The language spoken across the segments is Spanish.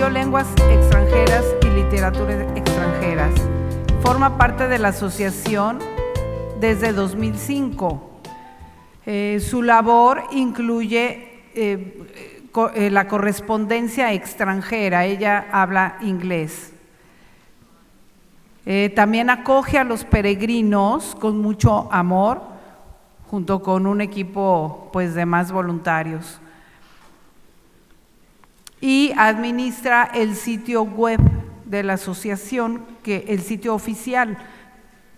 estudió lenguas extranjeras y literatura extranjeras. Forma parte de la asociación desde 2005. Su labor incluye la correspondencia extranjera. Ella habla inglés. También acoge a los peregrinos con mucho amor, junto con un equipo pues, de más voluntarios. Y administra el sitio web de la asociación, que el sitio oficial,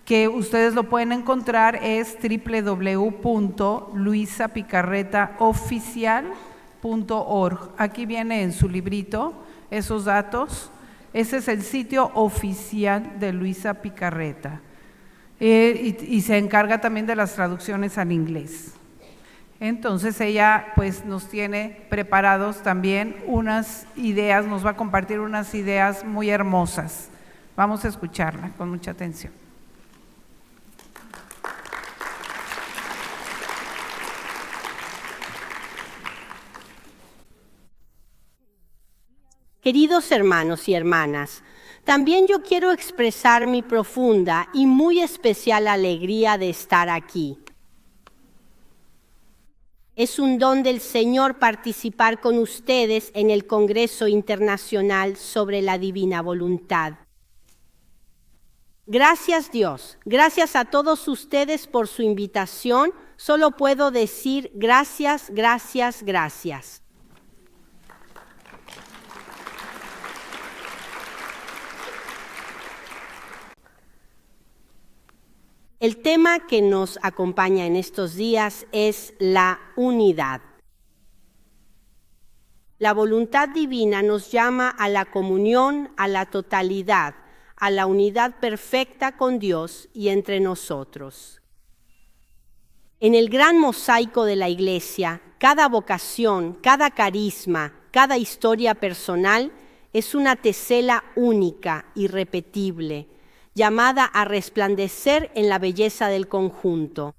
que ustedes lo pueden encontrar, es www.luisapicarretaoficial.org. Aquí viene en su librito esos datos. Ese es el sitio oficial de Luisa Picarreta. Y se encarga también de las traducciones al inglés. Entonces ella pues nos tiene preparados también unas ideas, nos va a compartir unas ideas muy hermosas. Vamos a escucharla con mucha atención. Queridos hermanos y hermanas, también yo quiero expresar mi profunda y muy especial alegría de estar aquí. Es un don del Señor participar con ustedes en el Congreso Internacional sobre la Divina Voluntad. Gracias Dios, gracias a todos ustedes por su invitación. Solo puedo decir gracias, gracias, gracias. El tema que nos acompaña en estos días es la unidad. La voluntad divina nos llama a la comunión, a la totalidad, a la unidad perfecta con Dios y entre nosotros. En el gran mosaico de la Iglesia, cada vocación, cada carisma, cada historia personal es una tesela única, irrepetible, llamada a resplandecer en la belleza del conjunto.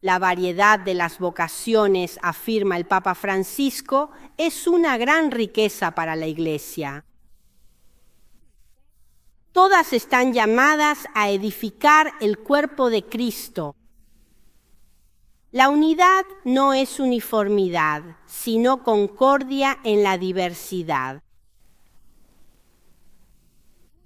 La variedad de las vocaciones, afirma el Papa Francisco, es una gran riqueza para la Iglesia. Todas están llamadas a edificar el cuerpo de Cristo. La unidad no es uniformidad, sino concordia en la diversidad.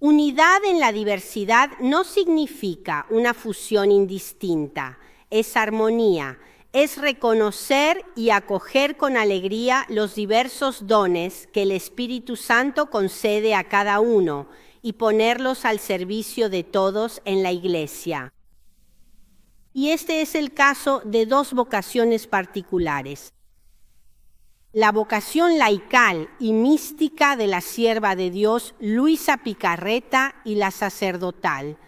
Unidad en la diversidad no significa una fusión indistinta, es armonía, es reconocer y acoger con alegría los diversos dones que el Espíritu Santo concede a cada uno y ponerlos al servicio de todos en la Iglesia. Y este es el caso de dos vocaciones particulares. La vocación laical y mística de la sierva de Dios Luisa Picarreta y la sacerdotal.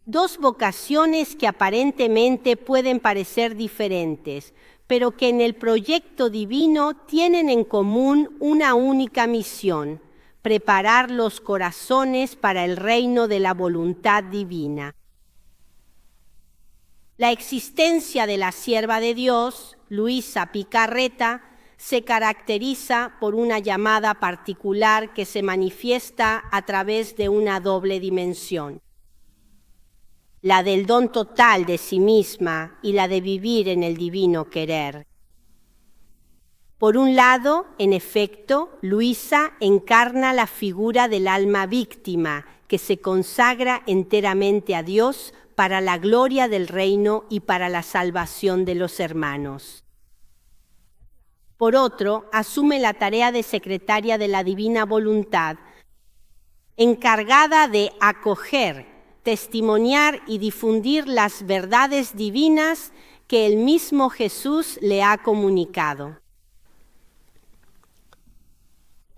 Dos vocaciones que aparentemente pueden parecer diferentes, pero que en el proyecto divino tienen en común una única misión: preparar los corazones para el reino de la voluntad divina. La existencia de la sierva de Dios, Luisa Picarreta, se caracteriza por una llamada particular que se manifiesta a través de una doble dimensión: la del don total de sí misma y la de vivir en el divino querer. Por un lado, en efecto, Luisa encarna la figura del alma víctima que se consagra enteramente a Dios para la gloria del reino y para la salvación de los hermanos. Por otro, asume la tarea de secretaria de la Divina Voluntad, encargada de acoger, testimoniar y difundir las verdades divinas que el mismo Jesús le ha comunicado.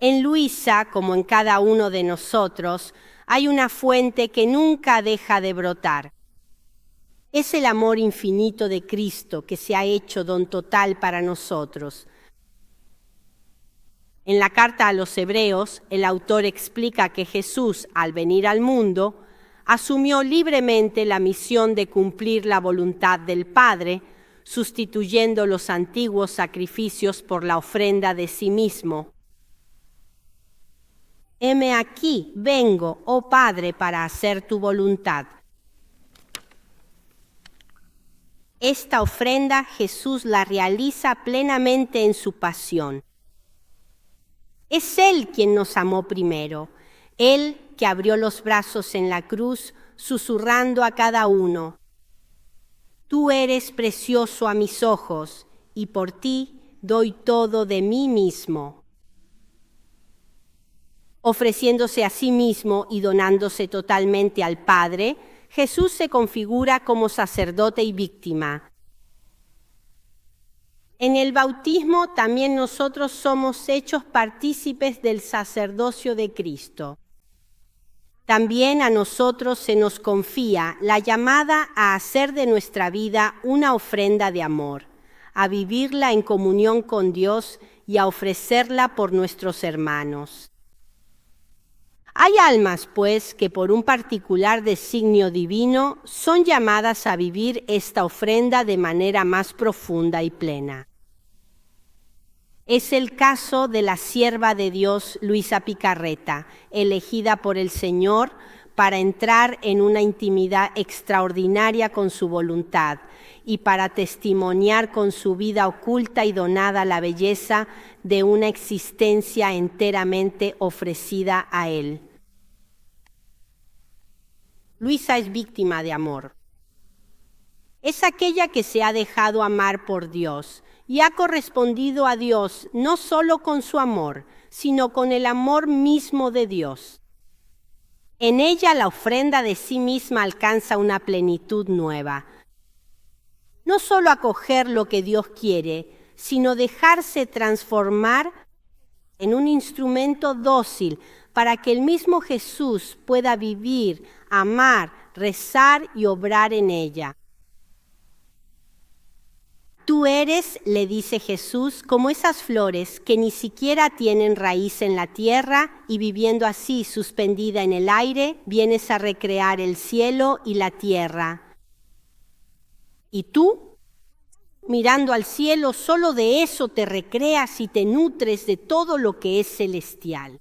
En Luisa, como en cada uno de nosotros, hay una fuente que nunca deja de brotar. Es el amor infinito de Cristo que se ha hecho don total para nosotros. En la carta a los Hebreos, el autor explica que Jesús, al venir al mundo, asumió libremente la misión de cumplir la voluntad del Padre, sustituyendo los antiguos sacrificios por la ofrenda de sí mismo. Heme aquí, vengo, oh Padre, para hacer tu voluntad. Esta ofrenda Jesús la realiza plenamente en su pasión. Es Él quien nos amó primero, Él que abrió los brazos en la cruz, susurrando a cada uno: Tú eres precioso a mis ojos, y por ti doy todo de mí mismo. Ofreciéndose a sí mismo y donándose totalmente al Padre, Jesús se configura como sacerdote y víctima. En el bautismo también nosotros somos hechos partícipes del sacerdocio de Cristo. También a nosotros se nos confía la llamada a hacer de nuestra vida una ofrenda de amor, a vivirla en comunión con Dios y a ofrecerla por nuestros hermanos. Hay almas, pues, que por un particular designio divino son llamadas a vivir esta ofrenda de manera más profunda y plena. Es el caso de la sierva de Dios Luisa Picarreta, elegida por el Señor para entrar en una intimidad extraordinaria con su voluntad y para testimoniar con su vida oculta y donada la belleza de una existencia enteramente ofrecida a Él. Luisa es víctima de amor. Es aquella que se ha dejado amar por Dios y ha correspondido a Dios no solo con su amor, sino con el amor mismo de Dios. En ella la ofrenda de sí misma alcanza una plenitud nueva. No solo acoger lo que Dios quiere, sino dejarse transformar en un instrumento dócil para que el mismo Jesús pueda vivir, amar, rezar y obrar en ella. Tú eres, le dice Jesús, como esas flores que ni siquiera tienen raíz en la tierra y viviendo así suspendida en el aire, vienes a recrear el cielo y la tierra. Y tú, mirando al cielo, solo de eso te recreas y te nutres de todo lo que es celestial.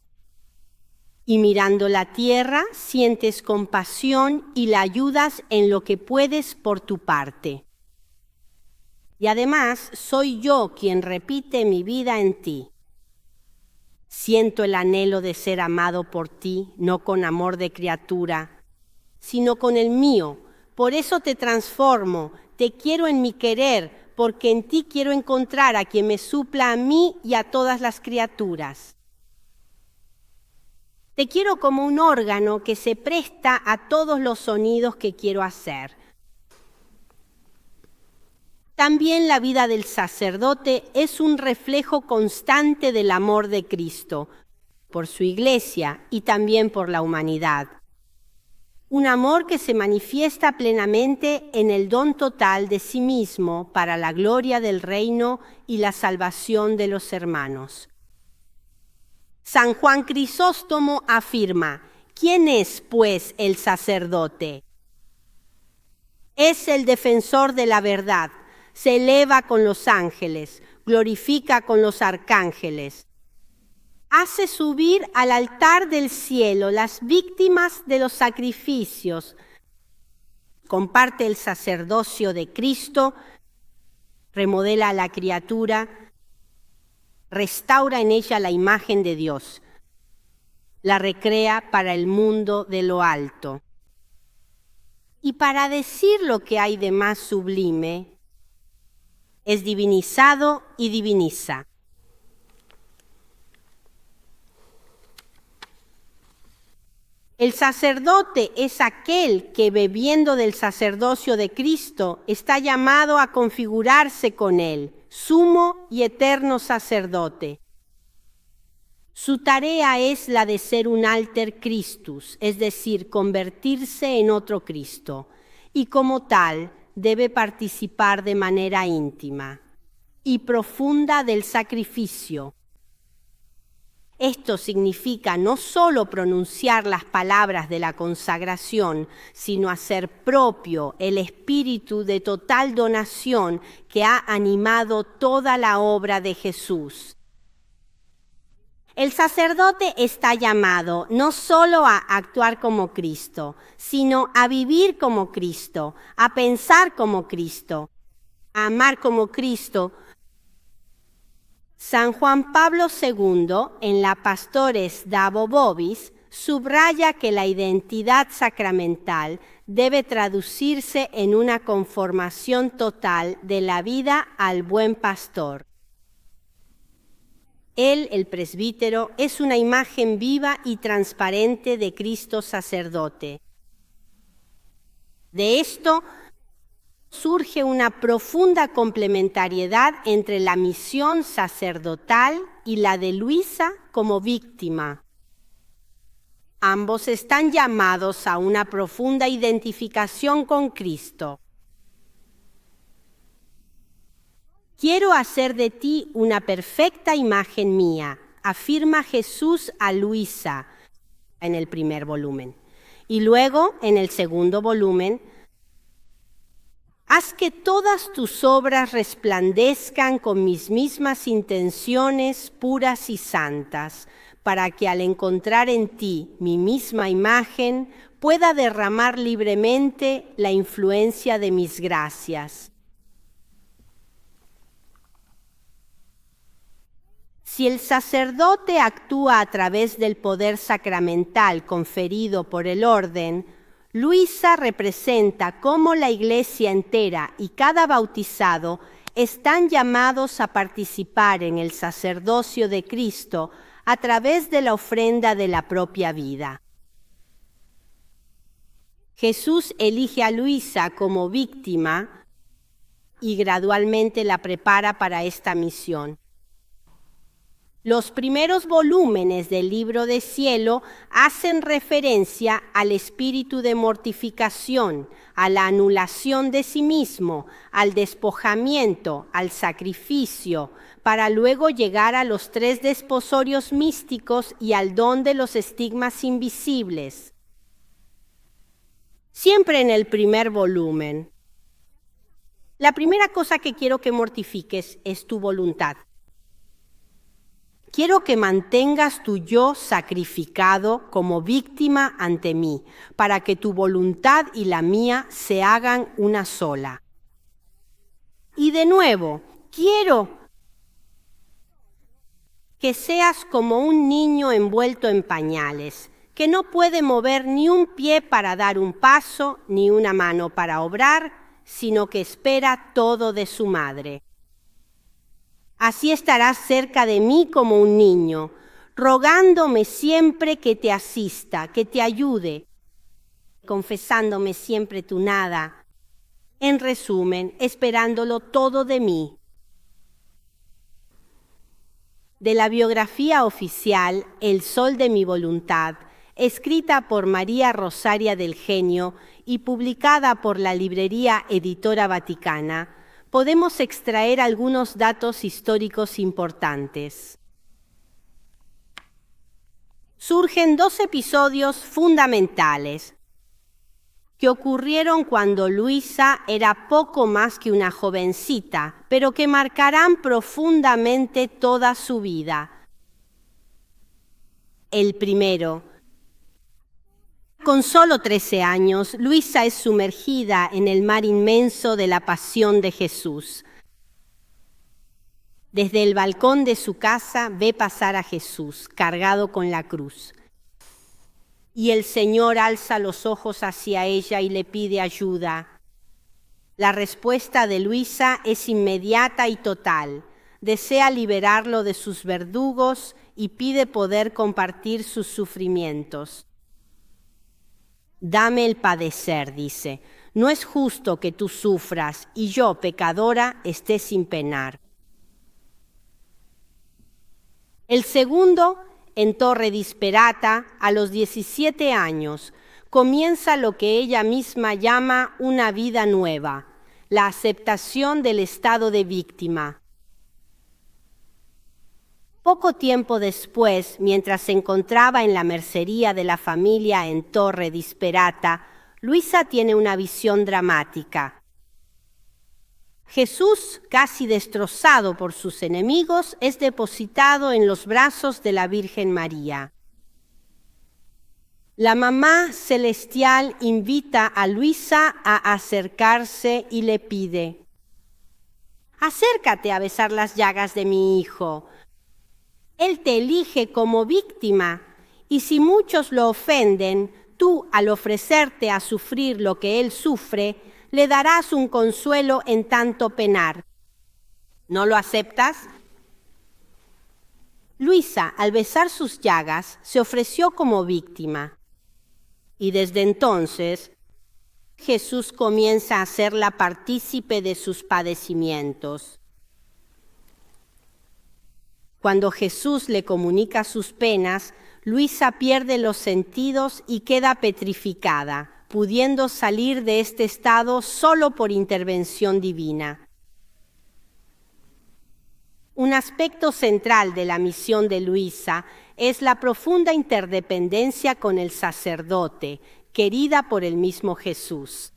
Y mirando la tierra, sientes compasión y la ayudas en lo que puedes por tu parte. Y además, soy yo quien repite mi vida en ti. Siento el anhelo de ser amado por ti, no con amor de criatura, sino con el mío. Por eso te transformo, te quiero en mi querer, porque en ti quiero encontrar a quien me supla a mí y a todas las criaturas. Te quiero como un órgano que se presta a todos los sonidos que quiero hacer. También la vida del sacerdote es un reflejo constante del amor de Cristo, por su iglesia y también por la humanidad. Un amor que se manifiesta plenamente en el don total de sí mismo para la gloria del reino y la salvación de los hermanos. San Juan Crisóstomo afirma: ¿quién es, pues, el sacerdote? Es el defensor de la verdad. Se eleva con los ángeles, glorifica con los arcángeles. Hace subir al altar del cielo las víctimas de los sacrificios. Comparte el sacerdocio de Cristo, remodela a la criatura, restaura en ella la imagen de Dios, la recrea para el mundo de lo alto. Y para decir lo que hay de más sublime, es divinizado y diviniza. El sacerdote es aquel que, bebiendo del sacerdocio de Cristo, está llamado a configurarse con él, sumo y eterno sacerdote. Su tarea es la de ser un alter Christus, es decir, convertirse en otro Cristo, y como tal, debe participar de manera íntima y profunda del sacrificio. Esto significa no solo pronunciar las palabras de la consagración, sino hacer propio el espíritu de total donación que ha animado toda la obra de Jesús. El sacerdote está llamado no solo a actuar como Cristo, sino a vivir como Cristo, a pensar como Cristo, a amar como Cristo. San Juan Pablo II, en la Pastores Dabo Vobis, subraya que la identidad sacramental debe traducirse en una conformación total de la vida al buen pastor. Él, el presbítero, es una imagen viva y transparente de Cristo sacerdote. De esto surge una profunda complementariedad entre la misión sacerdotal y la de Luisa como víctima. Ambos están llamados a una profunda identificación con Cristo. Quiero hacer de ti una perfecta imagen mía, afirma Jesús a Luisa en el primer volumen. Y luego, en el segundo volumen, haz que todas tus obras resplandezcan con mis mismas intenciones puras y santas, para que al encontrar en ti mi misma imagen, pueda derramar libremente la influencia de mis gracias. Si el sacerdote actúa a través del poder sacramental conferido por el orden, Luisa representa cómo la Iglesia entera y cada bautizado están llamados a participar en el sacerdocio de Cristo a través de la ofrenda de la propia vida. Jesús elige a Luisa como víctima y gradualmente la prepara para esta misión. Los primeros volúmenes del Libro de Cielo hacen referencia al espíritu de mortificación, a la anulación de sí mismo, al despojamiento, al sacrificio, para luego llegar a los 3 desposorios místicos y al don de los estigmas invisibles. Siempre en el primer volumen. La primera cosa que quiero que mortifiques es tu voluntad. Quiero que mantengas tu yo sacrificado como víctima ante mí, para que tu voluntad y la mía se hagan una sola. Y de nuevo, quiero que seas como un niño envuelto en pañales, que no puede mover ni un pie para dar un paso, ni una mano para obrar, sino que espera todo de su madre. Así estarás cerca de mí como un niño, rogándome siempre que te asista, que te ayude, confesándome siempre tu nada. En resumen, esperándolo todo de mí. De la biografía oficial El Sol de mi Voluntad, escrita por María Rosaria del Genio y publicada por la Librería Editora Vaticana, podemos extraer algunos datos históricos importantes. Surgen 2 episodios fundamentales que ocurrieron cuando Luisa era poco más que una jovencita, pero que marcarán profundamente toda su vida. El primero. Con solo 13 años, Luisa es sumergida en el mar inmenso de la pasión de Jesús. Desde el balcón de su casa ve pasar a Jesús, cargado con la cruz. Y el Señor alza los ojos hacia ella y le pide ayuda. La respuesta de Luisa es inmediata y total. Desea liberarlo de sus verdugos y pide poder compartir sus sufrimientos. Dame el padecer, dice. No es justo que tú sufras y yo, pecadora, esté sin penar. El segundo, en Torre Disperata, a los 17 años, comienza lo que ella misma llama una vida nueva, la aceptación del estado de víctima. Poco tiempo después, mientras se encontraba en la mercería de la familia en Torre Disperata, Luisa tiene una visión dramática. Jesús, casi destrozado por sus enemigos, es depositado en los brazos de la Virgen María. La mamá celestial invita a Luisa a acercarse y le pide: acércate a besar las llagas de mi hijo. Él te elige como víctima, y si muchos lo ofenden, tú, al ofrecerte a sufrir lo que él sufre, le darás un consuelo en tanto penar. ¿No lo aceptas? Luisa, al besar sus llagas, se ofreció como víctima. Y desde entonces, Jesús comienza a hacerla partícipe de sus padecimientos. Cuando Jesús le comunica sus penas, Luisa pierde los sentidos y queda petrificada, pudiendo salir de este estado solo por intervención divina. Un aspecto central de la misión de Luisa es la profunda interdependencia con el sacerdote, querida por el mismo Jesús.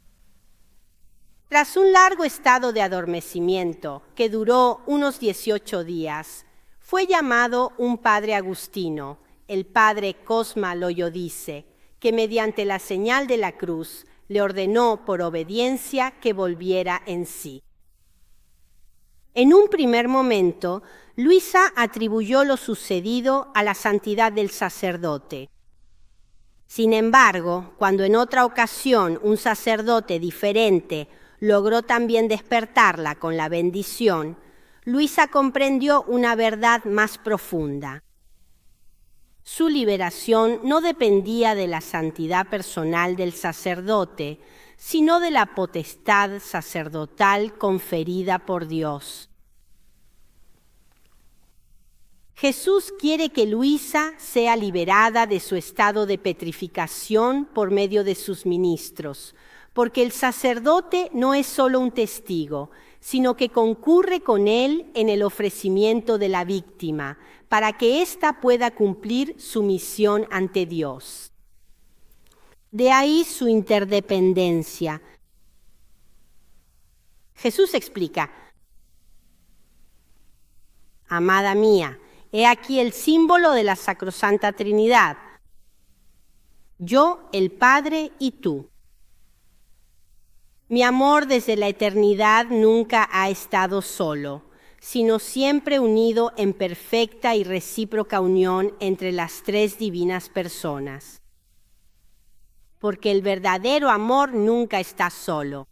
Tras un largo estado de adormecimiento, que duró unos 18 días, fue llamado un padre agustino, el padre Cosma Loyodice, que mediante la señal de la cruz le ordenó por obediencia que volviera en sí. En un primer momento, Luisa atribuyó lo sucedido a la santidad del sacerdote. Sin embargo, cuando en otra ocasión un sacerdote diferente logró también despertarla con la bendición, Luisa comprendió una verdad más profunda. Su liberación no dependía de la santidad personal del sacerdote, sino de la potestad sacerdotal conferida por Dios. Jesús quiere que Luisa sea liberada de su estado de petrificación por medio de sus ministros, porque el sacerdote no es solo un testigo, sino que concurre con él en el ofrecimiento de la víctima, para que ésta pueda cumplir su misión ante Dios. De ahí su interdependencia. Jesús explica: amada mía, he aquí el símbolo de la Sacrosanta Trinidad. Yo, el Padre y tú. Mi amor desde la eternidad nunca ha estado solo, sino siempre unido en perfecta y recíproca unión entre las tres divinas personas. Porque el verdadero amor nunca está solo.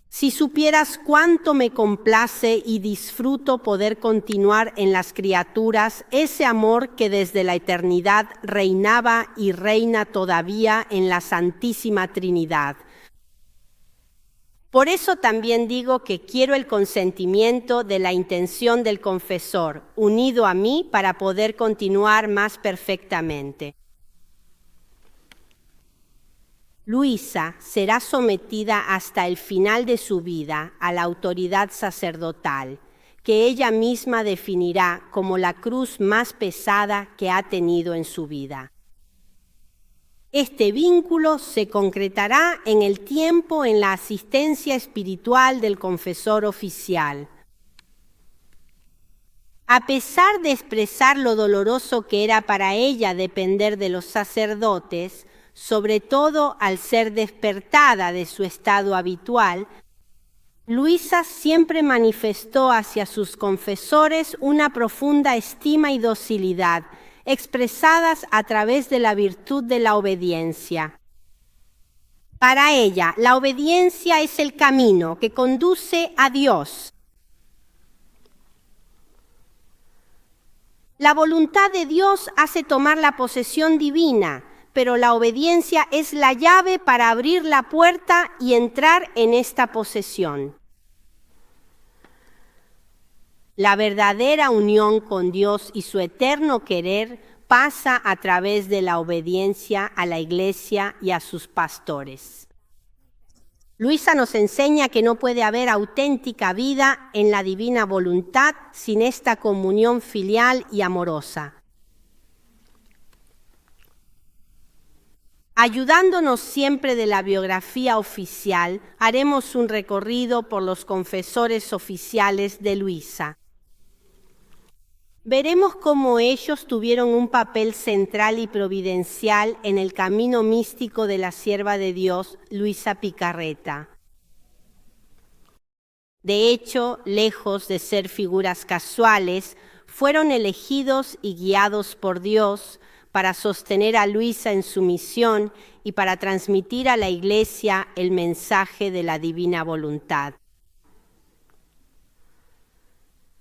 Si supieras cuánto me complace y disfruto poder continuar en las criaturas ese amor que desde la eternidad reinaba y reina todavía en la Santísima Trinidad. Por eso también digo que quiero el consentimiento de la intención del confesor, unido a mí para poder continuar más perfectamente. Luisa será sometida hasta el final de su vida a la autoridad sacerdotal, que ella misma definirá como la cruz más pesada que ha tenido en su vida. Este vínculo se concretará en el tiempo en la asistencia espiritual del confesor oficial. A pesar de expresar lo doloroso que era para ella depender de los sacerdotes, sobre todo al ser despertada de su estado habitual, Luisa siempre manifestó hacia sus confesores una profunda estima y docilidad, expresadas a través de la virtud de la obediencia. Para ella, la obediencia es el camino que conduce a Dios. La voluntad de Dios hace tomar la posesión divina, pero la obediencia es la llave para abrir la puerta y entrar en esta posesión. La verdadera unión con Dios y su eterno querer pasa a través de la obediencia a la Iglesia y a sus pastores. Luisa nos enseña que no puede haber auténtica vida en la divina voluntad sin esta comunión filial y amorosa. Ayudándonos siempre de la biografía oficial, haremos un recorrido por los confesores oficiales de Luisa. Veremos cómo ellos tuvieron un papel central y providencial en el camino místico de la sierva de Dios, Luisa Picarreta. De hecho, lejos de ser figuras casuales, fueron elegidos y guiados por Dios para sostener a Luisa en su misión y para transmitir a la Iglesia el mensaje de la divina voluntad.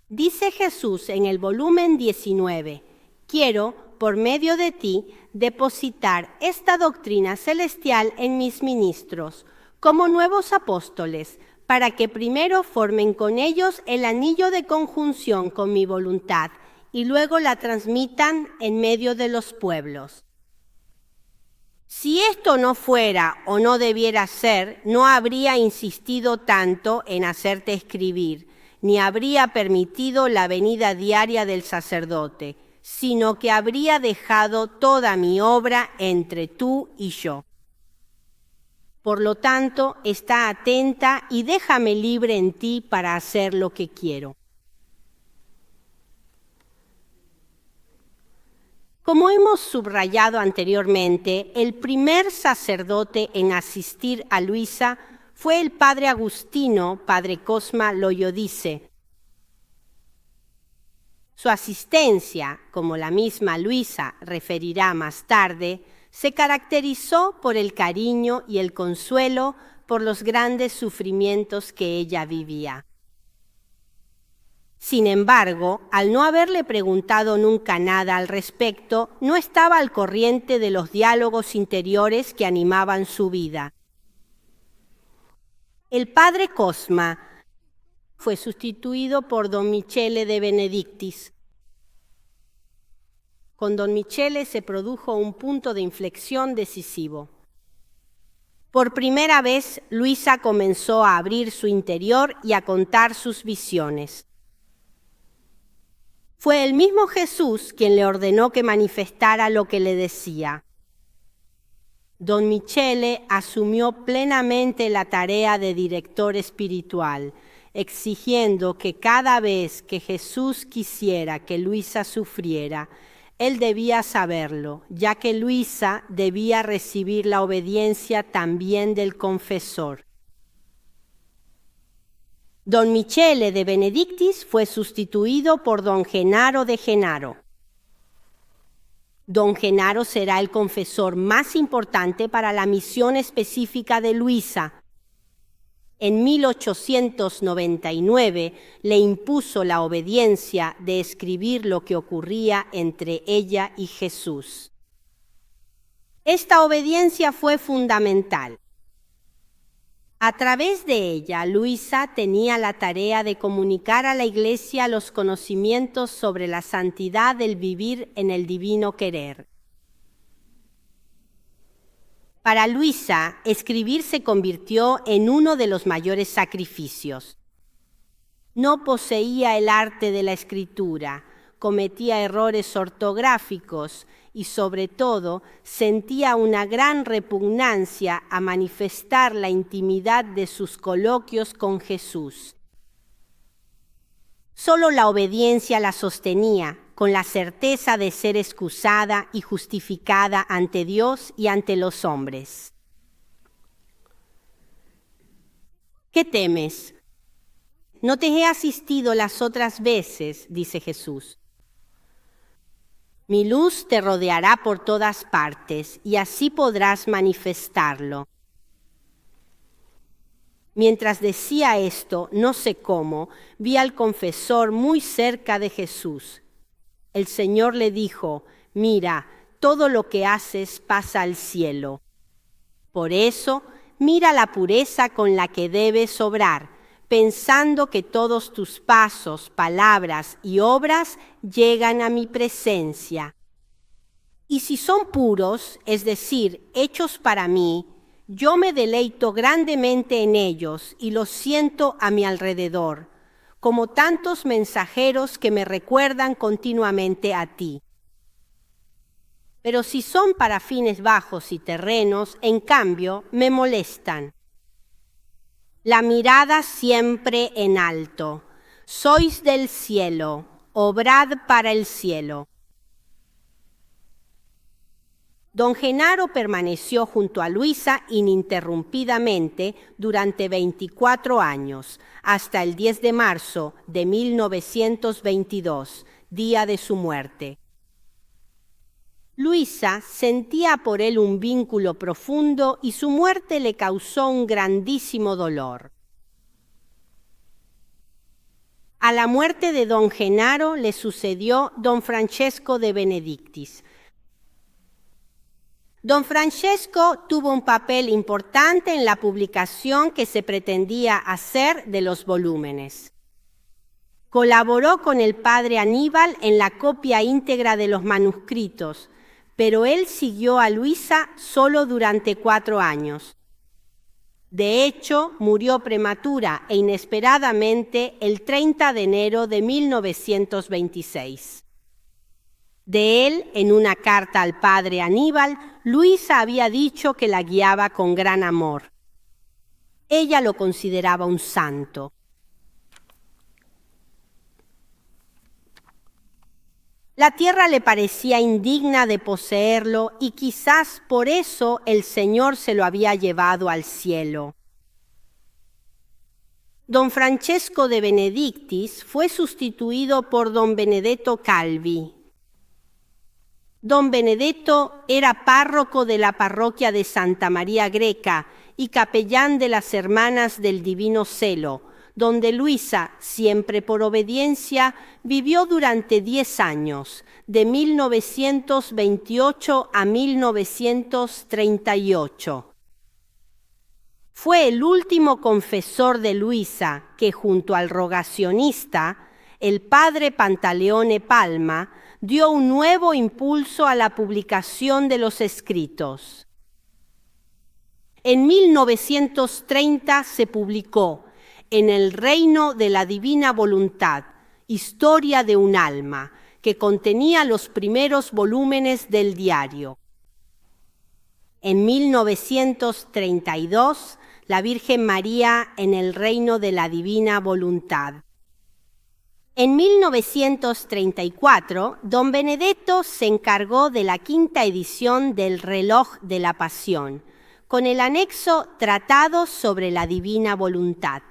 Dice Jesús en el volumen 19, quiero, por medio de ti, depositar esta doctrina celestial en mis ministros, como nuevos apóstoles, para que primero formen con ellos el anillo de conjunción con mi voluntad y luego la transmitan en medio de los pueblos. Si esto no fuera o no debiera ser, no habría insistido tanto en hacerte escribir, ni habría permitido la venida diaria del sacerdote, sino que habría dejado toda mi obra entre tú y yo. Por lo tanto, está atenta y déjame libre en ti para hacer lo que quiero. Como hemos subrayado anteriormente, el primer sacerdote en asistir a Luisa fue el padre agustino, padre Cosma Loyodice. Su asistencia, como la misma Luisa referirá más tarde, se caracterizó por el cariño y el consuelo por los grandes sufrimientos que ella vivía. Sin embargo, al no haberle preguntado nunca nada al respecto, no estaba al corriente de los diálogos interiores que animaban su vida. El padre Cosma fue sustituido por don Michele de Benedictis. Con don Michele se produjo un punto de inflexión decisivo. Por primera vez, Luisa comenzó a abrir su interior y a contar sus visiones. Fue el mismo Jesús quien le ordenó que manifestara lo que le decía. Don Michele asumió plenamente la tarea de director espiritual, exigiendo que cada vez que Jesús quisiera que Luisa sufriera, él debía saberlo, ya que Luisa debía recibir la obediencia también del confesor. Don Michele de Benedictis fue sustituido por don Genaro de Genaro. Don Genaro será el confesor más importante para la misión específica de Luisa. En 1899 le impuso la obediencia de escribir lo que ocurría entre ella y Jesús. Esta obediencia fue fundamental. A través de ella, Luisa tenía la tarea de comunicar a la Iglesia los conocimientos sobre la santidad del vivir en el divino querer. Para Luisa, escribir se convirtió en uno de los mayores sacrificios. No poseía el arte de la escritura, cometía errores ortográficos y, sobre todo, sentía una gran repugnancia a manifestar la intimidad de sus coloquios con Jesús. Solo la obediencia la sostenía, con la certeza de ser excusada y justificada ante Dios y ante los hombres. ¿Qué temes? No te he asistido las otras veces, dice Jesús. Mi luz te rodeará por todas partes y así podrás manifestarlo. Mientras decía esto, no sé cómo, vi al confesor muy cerca de Jesús. El Señor le dijo, mira, todo lo que haces pasa al cielo. Por eso, mira la pureza con la que debes obrar, pensando que todos tus pasos, palabras y obras llegan a mi presencia. Y si son puros, es decir, hechos para mí, Yo me deleito grandemente en ellos y los siento a mi alrededor, como tantos mensajeros que me recuerdan continuamente a ti. Pero si son para fines bajos y terrenos, en cambio, me molestan. La mirada siempre en alto. Sois del cielo, obrad para el cielo. Don Genaro permaneció junto a Luisa ininterrumpidamente durante 24 años, hasta el 10 de marzo de 1922, día de su muerte. Luisa sentía por él un vínculo profundo y su muerte le causó un grandísimo dolor. A la muerte de don Genaro le sucedió don Francesco de Benedictis. Don Francesco tuvo un papel importante en la publicación que se pretendía hacer de los volúmenes. Colaboró con el padre Aníbal en la copia íntegra de los manuscritos, pero él siguió a Luisa solo durante 4 años. De hecho, murió prematura e inesperadamente el 30 de enero de 1926. De él, en una carta al padre Aníbal, Luisa había dicho que la guiaba con gran amor. Ella lo consideraba un santo. La tierra le parecía indigna de poseerlo y quizás por eso el Señor se lo había llevado al cielo. Don Francesco de Benedictis fue sustituido por don Benedetto Calvi. Don Benedetto era párroco de la parroquia de Santa María Greca y capellán de las Hermanas del Divino Celo, donde Luisa, siempre por obediencia, vivió durante 10 años, de 1928 a 1938. Fue el último confesor de Luisa que, junto al rogacionista, el padre Pantaleone Palma, dio un nuevo impulso a la publicación de los escritos. En 1930 se publicó En el reino de la divina voluntad, Historia de un alma, que contenía los primeros volúmenes del diario. En 1932, La Virgen María en el reino de la divina voluntad. En 1934, don Benedetto se encargó de la 5ª edición del Reloj de la Pasión, con el anexo Tratado sobre la Divina Voluntad.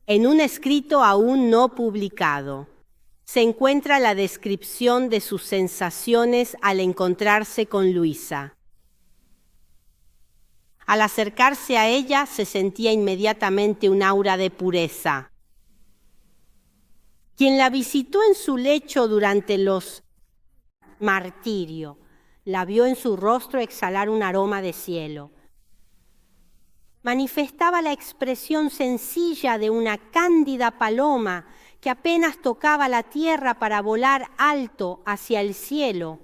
En un escrito aún no publicado, se encuentra la descripción de sus sensaciones al encontrarse con Luisa. Al acercarse a ella se sentía inmediatamente un aura de pureza. Quien la visitó en su lecho durante los martirios, la vio en su rostro exhalar un aroma de cielo. Manifestaba la expresión sencilla de una cándida paloma que apenas tocaba la tierra para volar alto hacia el cielo.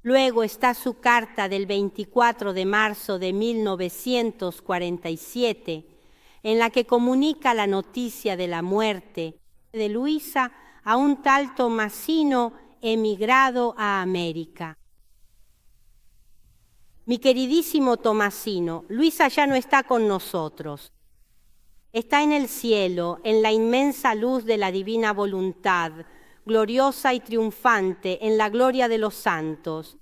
Luego está su carta del 24 de marzo de 1947, en la que comunica la noticia de la muerte de Luisa a un tal Tomasino emigrado a América. Mi queridísimo Tomasino, Luisa ya no está con nosotros. Está en el cielo, en la inmensa luz de la divina voluntad, gloriosa y triunfante en la gloria de los santos.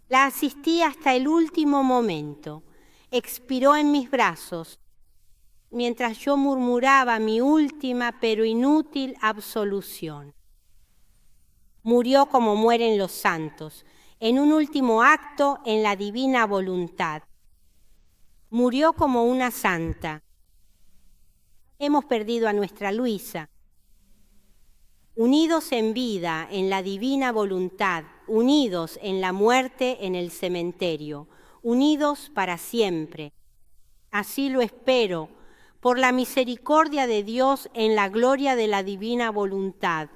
La asistí hasta el último momento. Expiró en mis brazos, mientras yo murmuraba mi última pero inútil absolución. Murió como mueren los santos, en un último acto en la divina voluntad. Murió como una santa. Hemos perdido a nuestra Luisa. Unidos en vida, en la divina voluntad, unidos en la muerte, en el cementerio, unidos para siempre. Así lo espero, por la misericordia de Dios en la gloria de la divina voluntad.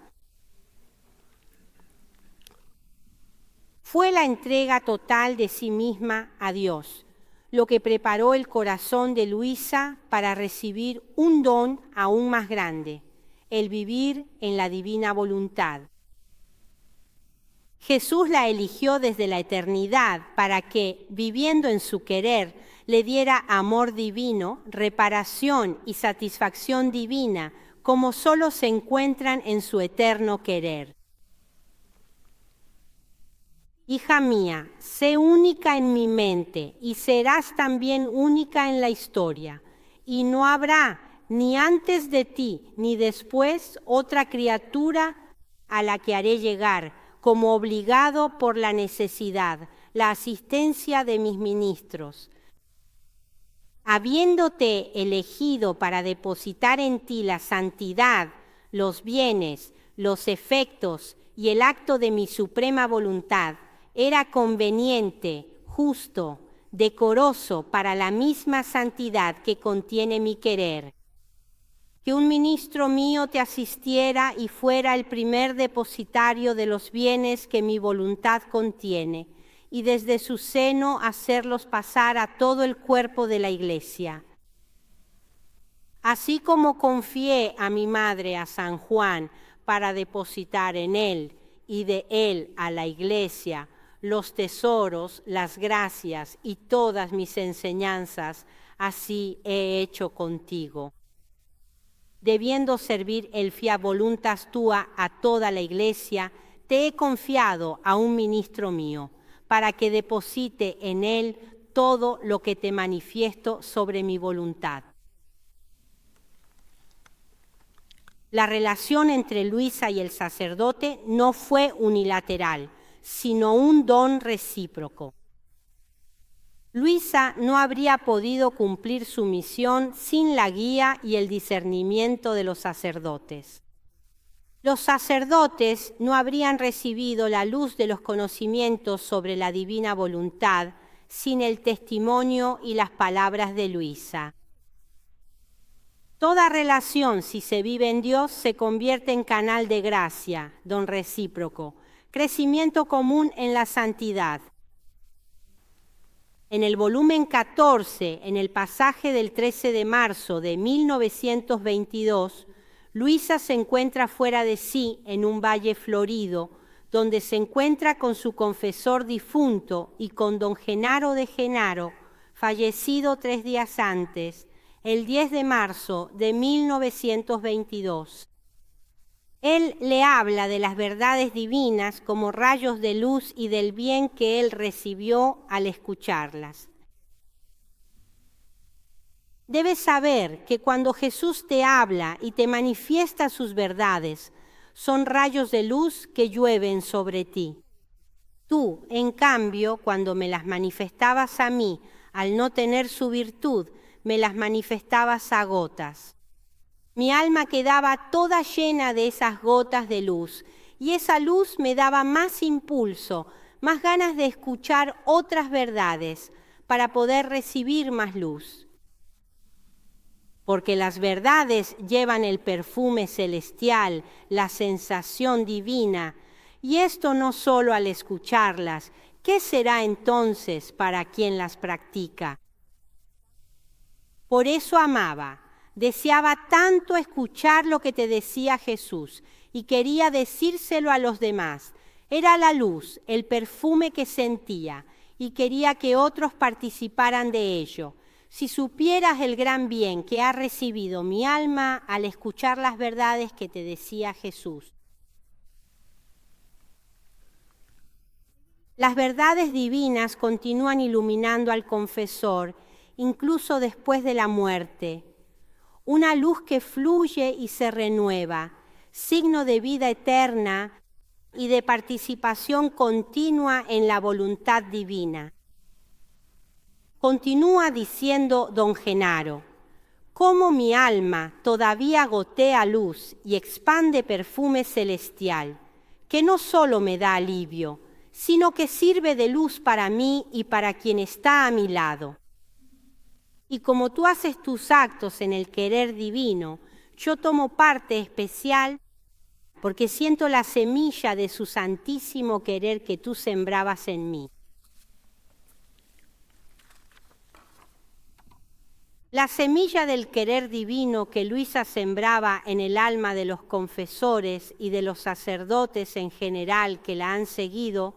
Fue la entrega total de sí misma a Dios, lo que preparó el corazón de Luisa para recibir un don aún más grande, el vivir en la divina voluntad. Jesús la eligió desde la eternidad para que, viviendo en su querer, le diera amor divino, reparación y satisfacción divina, como solo se encuentran en su eterno querer. Hija mía, sé única en mi mente y serás también única en la historia, y no habrá ni antes de ti ni después otra criatura a la que haré llegar, como obligado por la necesidad, la asistencia de mis ministros. Habiéndote elegido para depositar en ti la santidad, los bienes, los efectos y el acto de mi suprema voluntad, era conveniente, justo, decoroso para la misma santidad que contiene mi querer, que un ministro mío te asistiera y fuera el primer depositario de los bienes que mi voluntad contiene, y desde su seno hacerlos pasar a todo el cuerpo de la Iglesia. Así como confié a mi madre, a San Juan, para depositar en él y de él a la Iglesia los tesoros, las gracias y todas mis enseñanzas, así he hecho contigo. Debiendo servir el fiat voluntas tua a toda la Iglesia, te he confiado a un ministro mío, para que deposite en él todo lo que te manifiesto sobre mi voluntad. La relación entre Luisa y el sacerdote no fue unilateral, sino un don recíproco. Luisa no habría podido cumplir su misión sin la guía y el discernimiento de los sacerdotes. Los sacerdotes no habrían recibido la luz de los conocimientos sobre la divina voluntad sin el testimonio y las palabras de Luisa. Toda relación, si se vive en Dios, se convierte en canal de gracia, don recíproco, crecimiento común en la santidad. En el volumen 14, en el pasaje del 13 de marzo de 1922, Luisa se encuentra fuera de sí en un valle florido, donde se encuentra con su confesor difunto y con don Genaro de Genaro, fallecido 3 días antes, el 10 de marzo de 1922. Él le habla de las verdades divinas como rayos de luz y del bien que él recibió al escucharlas. Debes saber que cuando Jesús te habla y te manifiesta sus verdades, son rayos de luz que llueven sobre ti. Tú, en cambio, cuando me las manifestabas a mí, al no tener su virtud, me las manifestabas a gotas. Mi alma quedaba toda llena de esas gotas de luz, y esa luz me daba más impulso, más ganas de escuchar otras verdades, para poder recibir más luz. Porque las verdades llevan el perfume celestial, la sensación divina, y esto no solo al escucharlas. ¿Qué será entonces para quien las practica? Por eso amaba, deseaba tanto escuchar lo que te decía Jesús y quería decírselo a los demás. Era la luz, el perfume que sentía y quería que otros participaran de ello. Si supieras el gran bien que ha recibido mi alma al escuchar las verdades que te decía Jesús. Las verdades divinas continúan iluminando al confesor, incluso después de la muerte. Una luz que fluye y se renueva, signo de vida eterna y de participación continua en la voluntad divina. Continúa diciendo don Genaro, cómo mi alma todavía gotea luz y expande perfume celestial, que no solo me da alivio, sino que sirve de luz para mí y para quien está a mi lado. Y como tú haces tus actos en el querer divino, yo tomo parte especial porque siento la semilla de su santísimo querer que tú sembrabas en mí. La semilla del querer divino que Luisa sembraba en el alma de los confesores y de los sacerdotes en general que la han seguido,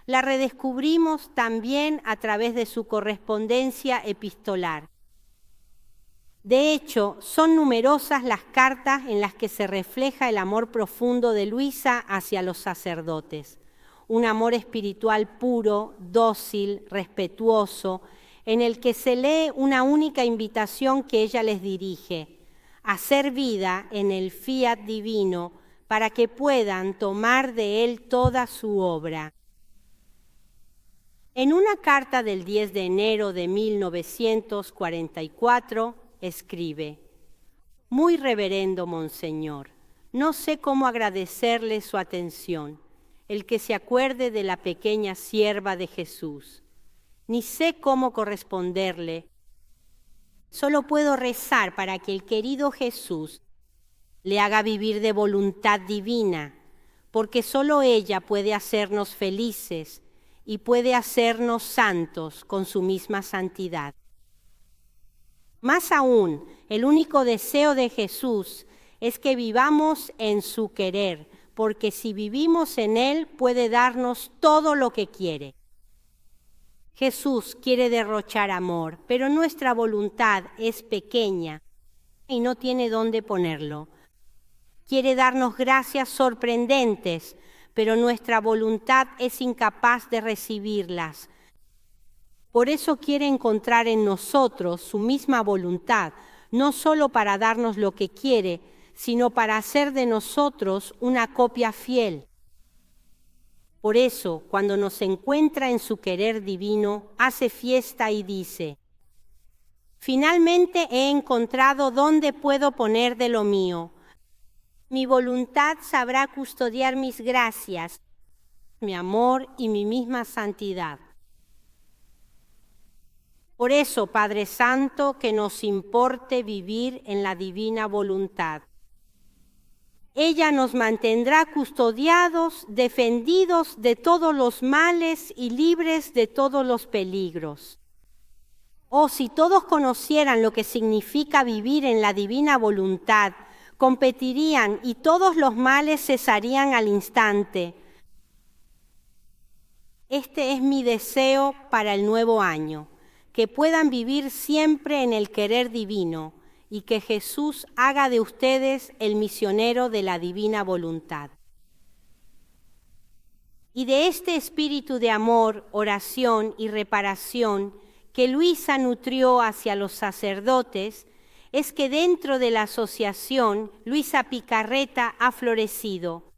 la redescubrimos también a través de su correspondencia epistolar. De hecho, son numerosas las cartas en las que se refleja el amor profundo de Luisa hacia los sacerdotes. Un amor espiritual puro, dócil, respetuoso, en el que se lee una única invitación que ella les dirige: hacer vida en el fiat divino para que puedan tomar de él toda su obra. En una carta del 10 de enero de 1944 escribe: Muy reverendo Monseñor, no sé cómo agradecerle su atención, el que se acuerde de la pequeña sierva de Jesús. Ni sé cómo corresponderle. Solo puedo rezar para que el querido Jesús le haga vivir de voluntad divina, porque solo ella puede hacernos felices y puede hacernos santos con su misma santidad. Más aún, el único deseo de Jesús es que vivamos en su querer, porque si vivimos en él puede darnos todo lo que quiere. Jesús quiere derrochar amor, pero nuestra voluntad es pequeña y no tiene dónde ponerlo. Quiere darnos gracias sorprendentes, pero nuestra voluntad es incapaz de recibirlas. Por eso quiere encontrar en nosotros su misma voluntad, no solo para darnos lo que quiere, sino para hacer de nosotros una copia fiel. Por eso, cuando nos encuentra en su querer divino, hace fiesta y dice: finalmente he encontrado dónde puedo poner de lo mío. Mi voluntad sabrá custodiar mis gracias, mi amor y mi misma santidad. Por eso, Padre Santo, que nos importe vivir en la divina voluntad. Ella nos mantendrá custodiados, defendidos de todos los males y libres de todos los peligros. Oh, si todos conocieran lo que significa vivir en la divina voluntad, competirían y todos los males cesarían al instante. Este es mi deseo para el nuevo año, que puedan vivir siempre en el querer divino, y que Jesús haga de ustedes el misionero de la divina voluntad. Y de este espíritu de amor, oración y reparación que Luisa nutrió hacia los sacerdotes, es que dentro de la asociación Luisa Picarreta ha florecido,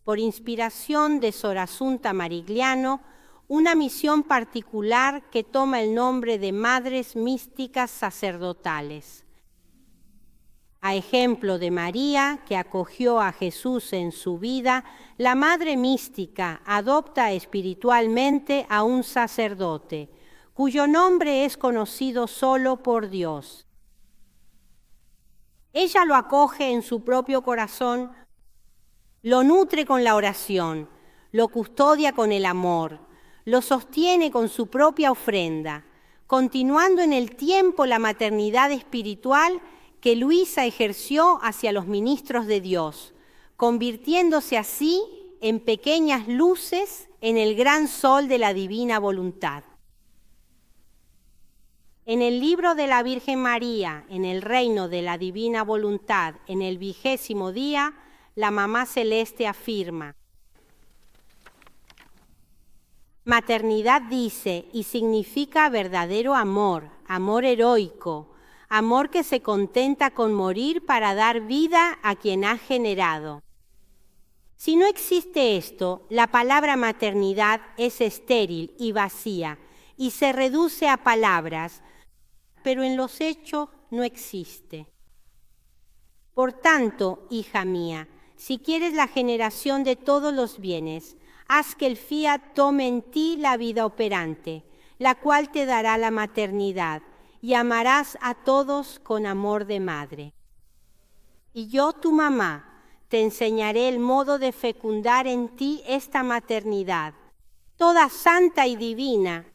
por inspiración de Sor Asunta Marigliano, una misión particular que toma el nombre de Madres Místicas Sacerdotales. A ejemplo de María, que acogió a Jesús en su vida, la Madre Mística adopta espiritualmente a un sacerdote, cuyo nombre es conocido solo por Dios. Ella lo acoge en su propio corazón, lo nutre con la oración, lo custodia con el amor, lo sostiene con su propia ofrenda, continuando en el tiempo la maternidad espiritual que Luisa ejerció hacia los ministros de Dios, convirtiéndose así en pequeñas luces en el gran sol de la divina voluntad. En el libro de la Virgen María, en el reino de la divina voluntad, en el 20º día, la Mamá Celeste afirma: maternidad dice y significa verdadero amor, amor heroico, amor que se contenta con morir para dar vida a quien ha generado. Si no existe esto, la palabra maternidad es estéril y vacía y se reduce a palabras, pero en los hechos no existe. Por tanto, hija mía, si quieres la generación de todos los bienes, haz que el fiat tome en ti la vida operante, la cual te dará la maternidad, y amarás a todos con amor de madre. Y yo, tu mamá, te enseñaré el modo de fecundar en ti esta maternidad, toda santa y divina.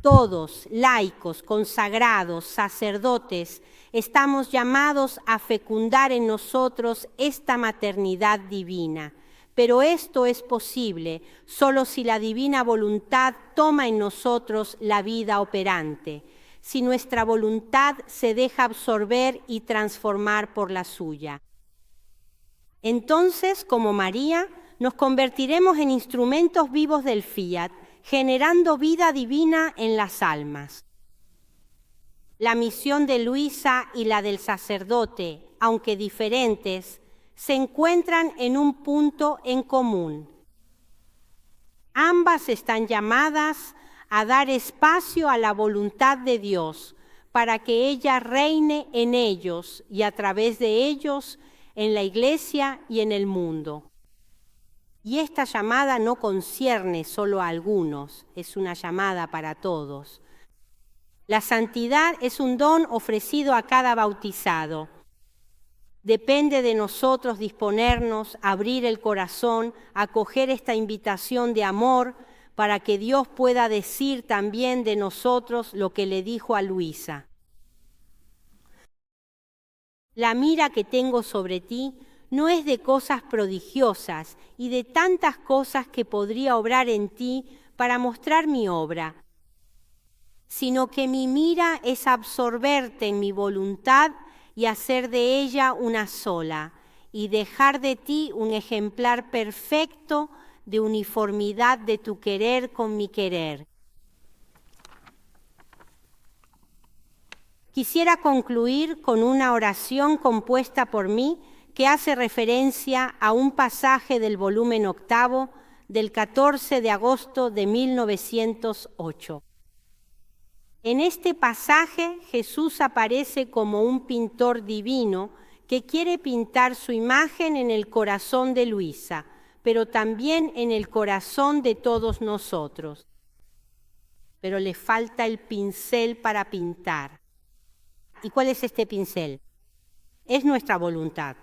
Todos, laicos, consagrados, sacerdotes, estamos llamados a fecundar en nosotros esta maternidad divina. Pero esto es posible solo si la divina voluntad toma en nosotros la vida operante, si nuestra voluntad se deja absorber y transformar por la suya. Entonces, como María, nos convertiremos en instrumentos vivos del fiat, generando vida divina en las almas. La misión de Luisa y la del sacerdote, aunque diferentes, se encuentran en un punto en común. Ambas están llamadas a dar espacio a la voluntad de Dios para que ella reine en ellos y a través de ellos en la Iglesia y en el mundo. Y esta llamada no concierne solo a algunos, es una llamada para todos. La santidad es un don ofrecido a cada bautizado. Depende de nosotros disponernos, abrir el corazón, acoger esta invitación de amor para que Dios pueda decir también de nosotros lo que le dijo a Luisa. La mira que tengo sobre ti no es de cosas prodigiosas y de tantas cosas que podría obrar en ti para mostrar mi obra, sino que mi mira es absorberte en mi voluntad y hacer de ella una sola, y dejar de ti un ejemplar perfecto de uniformidad de tu querer con mi querer. Quisiera concluir con una oración compuesta por mí que hace referencia a un pasaje del volumen 8 del 14 de agosto de 1908. En este pasaje Jesús aparece como un pintor divino que quiere pintar su imagen en el corazón de Luisa, pero también en el corazón de todos nosotros. Pero le falta el pincel para pintar. ¿Y cuál es este pincel? Es nuestra voluntad.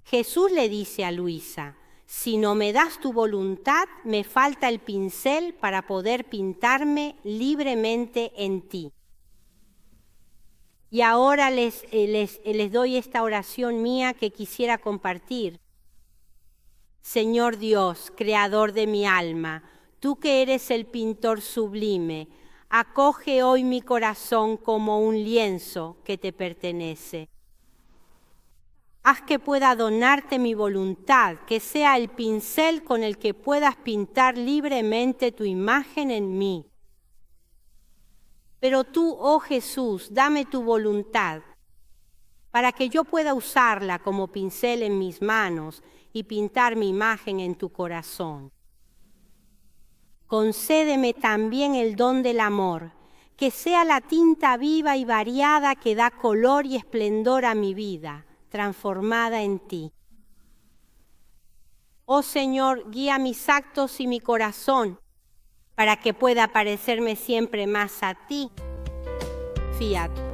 Jesús le dice a Luisa, si no me das tu voluntad, me falta el pincel para poder pintarme libremente en ti. Y ahora les doy esta oración mía que quisiera compartir. Señor Dios, creador de mi alma, tú que eres el pintor sublime, acoge hoy mi corazón como un lienzo que te pertenece. Haz que pueda donarte mi voluntad, que sea el pincel con el que puedas pintar libremente tu imagen en mí. Pero tú, oh Jesús, dame tu voluntad, para que yo pueda usarla como pincel en mis manos y pintar mi imagen en tu corazón. Concédeme también el don del amor, que sea la tinta viva y variada que da color y esplendor a mi vida, transformada en ti. Oh Señor, guía mis actos y mi corazón, para que pueda parecerme siempre más a ti. Fiat.